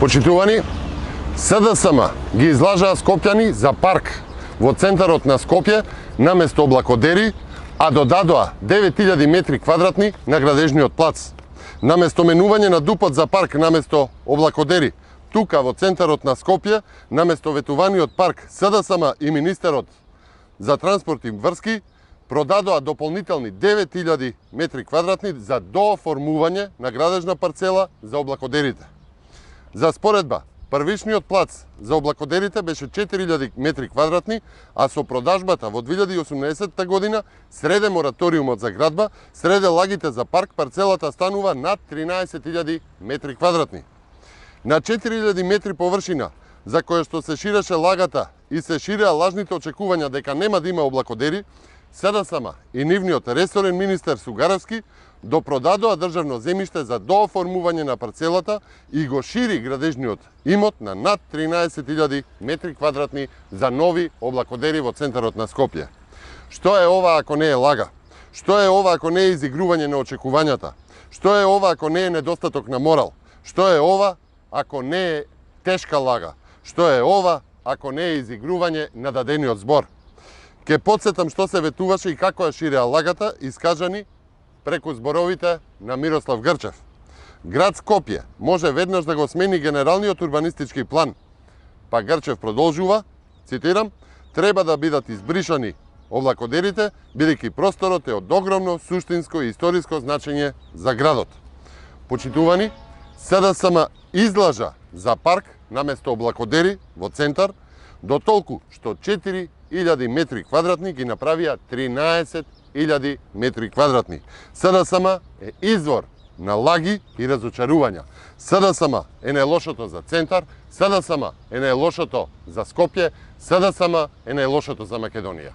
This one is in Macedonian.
Почитувани, СДСМ ги излажаа скопјани за парк во центарот на Скопје наместо облакодери, а додадоа 9000 метри квадратни на градежниот плац. Наместо менување на дупот за парк наместо облакодери, тука во центарот на Скопје, наместо ветуваниот парк, СДСМ и министерот за транспорт и врски продадоа дополнителни 9000 метри квадратни за дооформување на градежна парцела за облакодерите. За споредба, првичниот плац за облакодерите беше 4000 метри квадратни, а со продажбата во 2018 година среде мораториумот за градба, среде лагите за парк, парцелата станува над 13000 метри квадратни. На 4000 метри површина, за која што се ширеше лагата и се ширеа лажните очекувања дека нема да има облакодери, СДСМ и нивниот ресорен министер Сугаровски допродадоа државно земјиште за дооформување на парцелата и го шири градежниот имот на над 13000 метри квадратни за нови облакодери во центарот на Скопје. Што е ова ако не е лага? Што е ова ако не е изигрување на очекувањата? Што е ова ако не е недостаток на морал? Што е ова ако не е тешка лага? Што е ова ако не е изигрување на дадениот збор? Ке подсетам што се ветуваше и како ја ширеа лагата, искажани преку зборовите на Мирослав Грчев. Град Скопје може веднаш да го смени генералниот урбанистички план. Па Грчев продолжува, цитирам, треба да бидат избришани облакодерите, бидејќи просторот е од огромно суштинско и историско значење за градот. Почитувани, СДСМ излажа за парк наместо облакодери во центар, до толку што 4000 метри квадратни ги направија 13000 метри квадратни. СДСМ е извор на лаги и разочарувања. СДСМ е најлошото за центар, СДСМ е најлошото за Скопје, СДСМ е најлошото за Македонија.